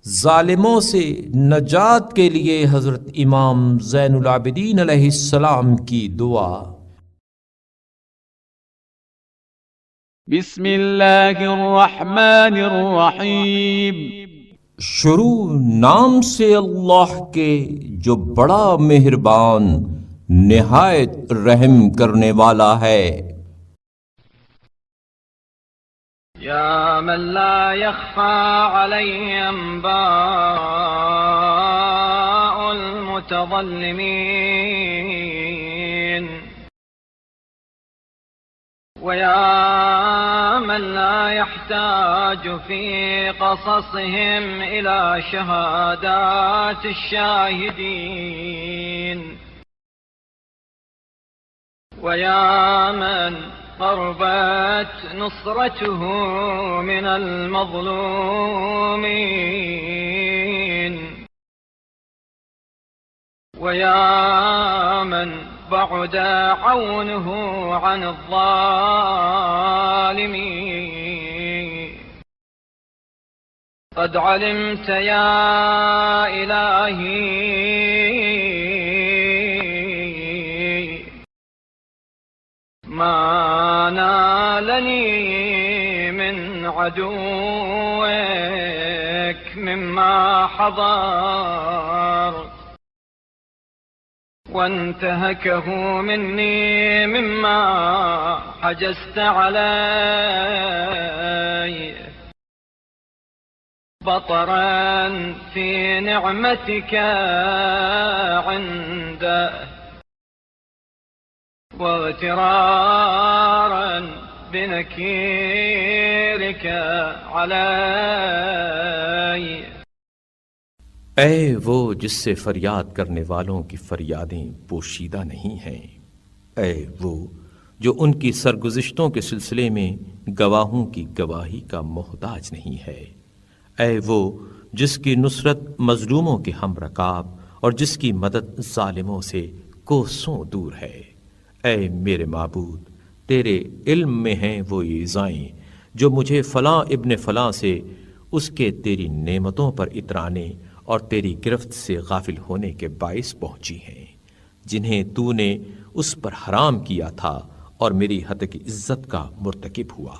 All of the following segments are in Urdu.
ظالموں سے نجات کے لیے حضرت امام زین العابدین علیہ السلام کی دعا۔ بسم اللہ الرحمن الرحیم۔ شروع نام سے اللہ کے جو بڑا مہربان نہایت رحم کرنے والا ہے۔ یا من لا يخفى علیہ انباء المتظلمین ويا من لا يحتاج في قصصهم إلى شهادات الشاهدين ويا من قربت نصرته من المظلومين ويا من بعد عونه عن الظالمين قد علمت يا إلهي ما نالني من عدوك مما حضرت وانتهكه مني مما حجزت علي بطرا في نعمتك عنده واغترارا بنكيرك علي۔ اے وہ جس سے فریاد کرنے والوں کی فریادیں پوشیدہ نہیں ہیں، اے وہ جو ان کی سرگزشتوں کے سلسلے میں گواہوں کی گواہی کا محتاج نہیں ہے، اے وہ جس کی نصرت مظلوموں کے ہم رکاب اور جس کی مدد ظالموں سے کوسوں دور ہے۔ اے میرے معبود، تیرے علم میں ہیں وہ ایذائیں جو مجھے فلاں ابن فلاں سے اس کے تیری نعمتوں پر اترانے اور تیری گرفت سے غافل ہونے کے باعث پہنچی ہیں، جنہیں تو نے اس پر حرام کیا تھا اور میری حد کی عزت کا مرتکب ہوا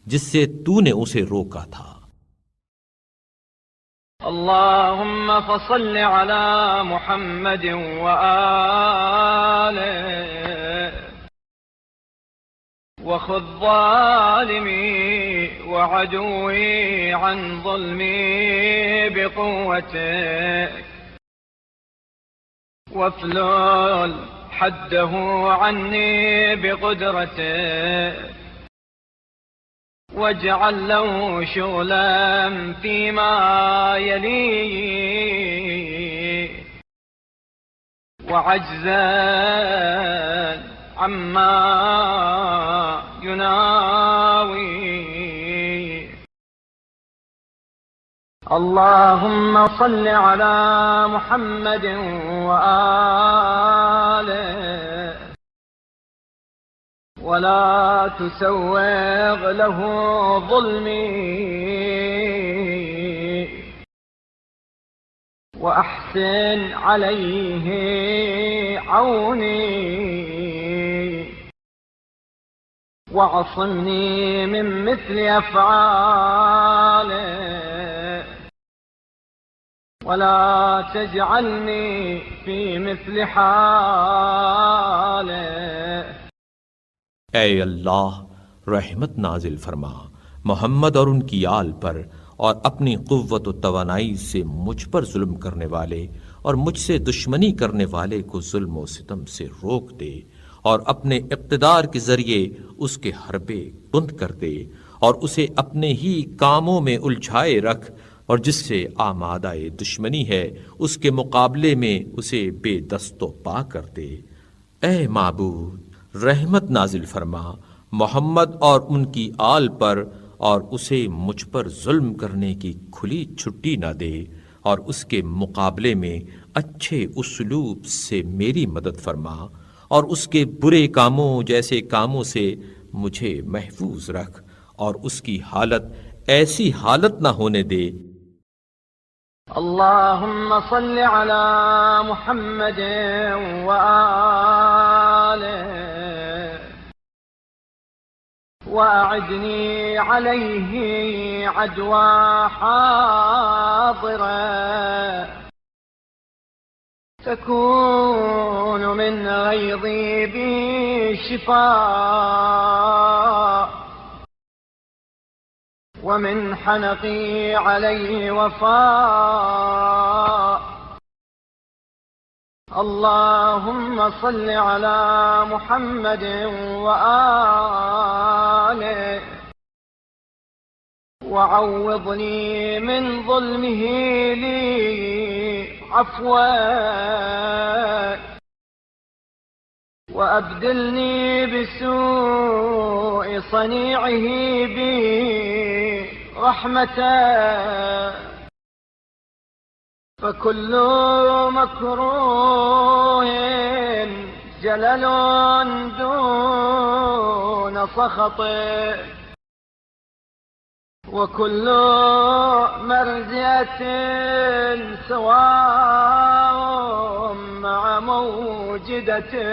جس سے تو نے اسے روکا تھا۔ اللهم فصل على محمد وآله وخذ ظالمي وعدوي عن ظلمي بقوتك وافلل حده عني بقدرتك واجعل له شغلا فيما يليه وعجزا عما يناوي۔ اللهم صل على محمد وآله ولا تسوغ له ظلمي وأحسن عليه عوني وعصمني من مثل أفعاله ولا تجعلني في مثل حاله۔ اے اللہ، رحمت نازل فرما محمد اور ان کی آل پر، اور اپنی قوت و توانائی سے مجھ پر ظلم کرنے والے اور مجھ سے دشمنی کرنے والے کو ظلم و ستم سے روک دے، اور اپنے اقتدار کے ذریعے اس کے حربے بند کر دے، اور اسے اپنے ہی کاموں میں الجھائے رکھ، اور جس سے آمادہ دشمنی ہے اس کے مقابلے میں اسے بے دست و پا کر دے۔ اے معبود، رحمت نازل فرما محمد اور ان کی آل پر، اور اسے مجھ پر ظلم کرنے کی کھلی چھٹی نہ دے، اور اس کے مقابلے میں اچھے اسلوب سے میری مدد فرما، اور اس کے برے کاموں جیسے کاموں سے مجھے محفوظ رکھ، اور اس کی حالت ایسی حالت نہ ہونے دے اللهم صل على محمد وآله وأعدني عليه عدوى حاضرة تكون من غيظي بي شفاء ومن حنقي عليه وفاء. اللهم صل على محمد وآله وعوضني من ظلمه لي عفوا وأبدلني بسوء صنيعه بي رحمة فكل مكروه جلل دون سخط وكل مرزية سواء مع موجدته.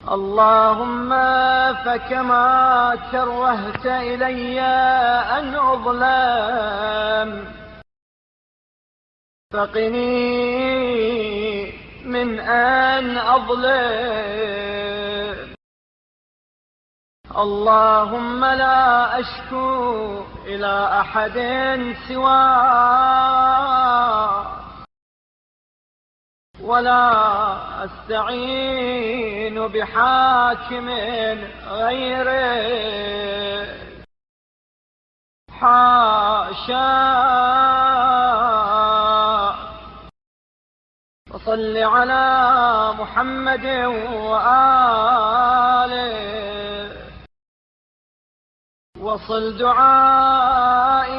اللهم فكما كرهت إلي أن أظلم فقني من أن أظلم. اللهم لا أشكو إلى أحد سواك ولا أستعين بحاكم غيره حاشا. وصل على محمد وآله وصل دعائي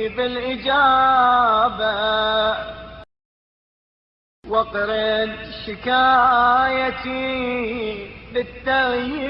بالإجابة وقرن شكايتي بالتغيير.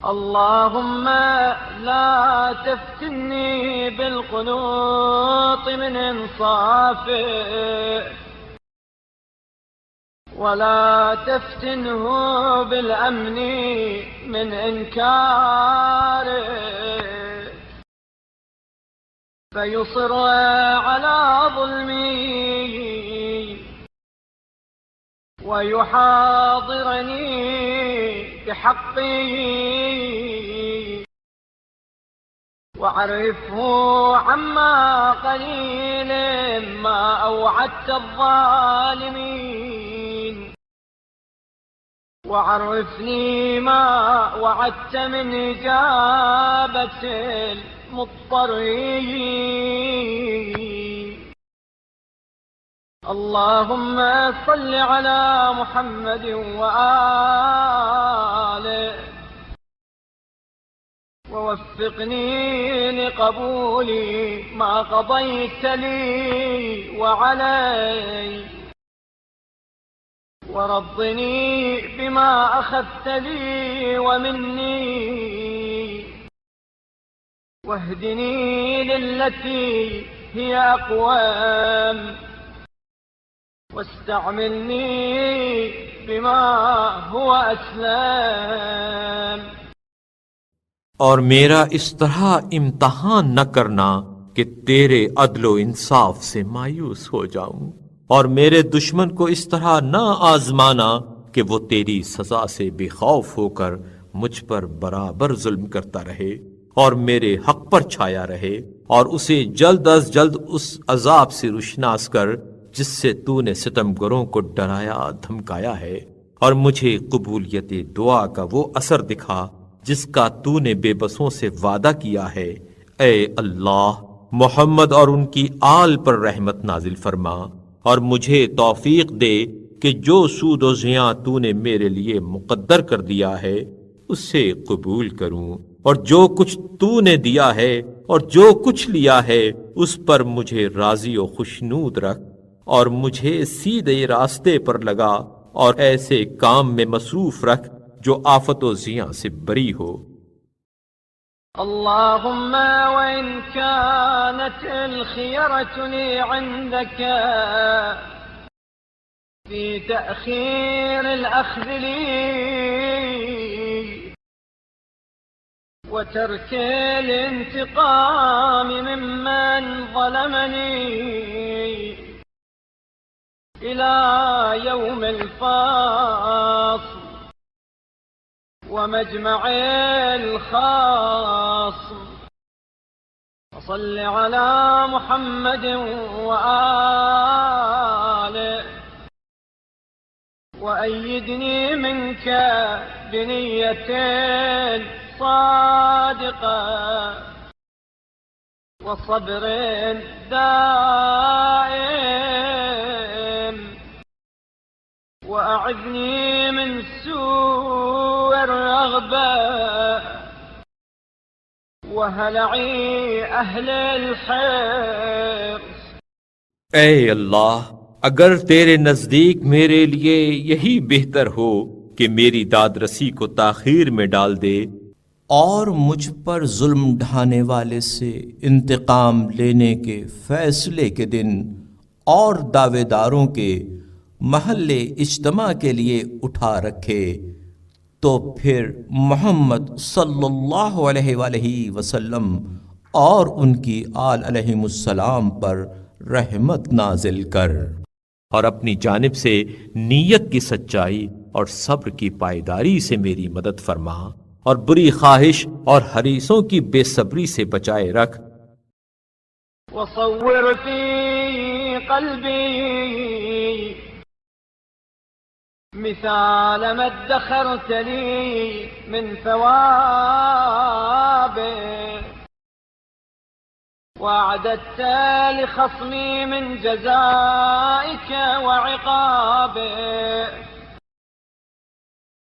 اللهم لا تفتني بالقنوط من انصافه ولا تفتنه بالأمن من إنكاره فيصر على ظلمي ويحاضرني بحقي وعرفه عما قليل ما أوعدت الظالمين وعرفني ما وعدت من إجابة المضطرين. اللهم صل على محمد وآله ووفقني لقبول ما قضيت لي وعلي ورضني بما أخذت لي ومني واهدني للتي هي أقوم واستعملني بما هو أسلم. اور میرا اس طرح امتحان نہ کرنا کہ تیرے عدل و انصاف سے مایوس ہو جاؤں، اور میرے دشمن کو اس طرح نہ آزمانا کہ وہ تیری سزا سے بے خوف ہو کر مجھ پر برابر ظلم کرتا رہے اور میرے حق پر چھایا رہے، اور اسے جلد از جلد اس عذاب سے روشناس کر جس سے تو نے ستمگروں کو ڈرایا دھمکایا ہے، اور مجھے قبولیت دعا کا وہ اثر دکھا جس کا تو نے بے بسوں سے وعدہ کیا ہے. اے اللہ، محمد اور ان کی آل پر رحمت نازل فرما، اور مجھے توفیق دے کہ جو سود و زیاں تو نے میرے لیے مقدر کر دیا ہے اسے قبول کروں، اور جو کچھ تو نے دیا ہے اور جو کچھ لیا ہے اس پر مجھے راضی و خوشنود رکھ، اور مجھے سیدھے راستے پر لگا اور ایسے کام میں مصروف رکھ جو آفت و زیاں سے بری ہو. اللهم وإن كانت الخيرة لي عندك في تأخير الأخذ لي وترك الانتقام ممن ظلمني إلى يوم الفاصل ومجمع الخاص، وصل على محمد وآله وأيدني منك بنية صادقة وصبر دائم، وأعذني من سوء الرغبة وهلع أهل الحرص. اے اللہ، اگر تیرے نزدیک میرے لیے یہی بہتر ہو کہ میری داد رسی کو تاخیر میں ڈال دے اور مجھ پر ظلم ڈھانے والے سے انتقام لینے کے فیصلے کے دن اور دعوے داروں کے محل اجتماع کے لیے اٹھا رکھے، تو پھر محمد صلی اللہ علیہ وآلہ وسلم اور ان کی آل علیہم السلام پر رحمت نازل کر، اور اپنی جانب سے نیت کی سچائی اور صبر کی پائیداری سے میری مدد فرما، اور بری خواہش اور حریصوں کی بے صبری سے بچائے رکھ. وصور في قلبي مثال ما ادخرت لي من ثوابه وأعددت لخصمي من جزائك وعقابه،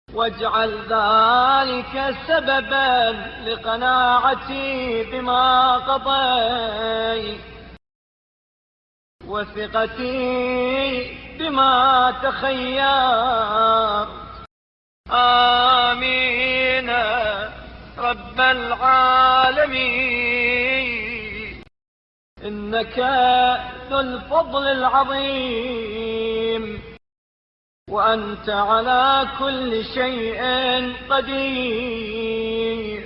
واجعل ذلك سببا لقناعتي بما قضيت وثقتي بما تخيرت. آمين رب العالمين، إنك ذو الفضل العظيم وأنت على كل شيء قدير.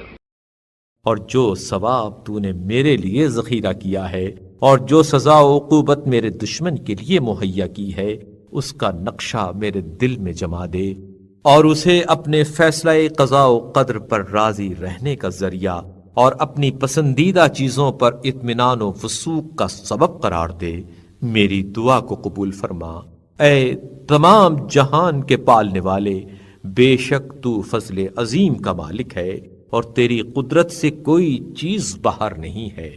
اور جو ثواب تو نے میرے لیے ذخیرہ کیا ہے اور جو سزا و عقوبت میرے دشمن کے لیے مہیا کی ہے اس کا نقشہ میرے دل میں جما دے، اور اسے اپنے فیصلہ قضاء و قدر پر راضی رہنے کا ذریعہ اور اپنی پسندیدہ چیزوں پر اطمینان و وثوق کا سبب قرار دے. میری دعا کو قبول فرما. اے تمام جہان کے پالنے والے، بے شک تو فضل عظیم کا مالک ہے اور تیری قدرت سے کوئی چیز باہر نہیں ہے.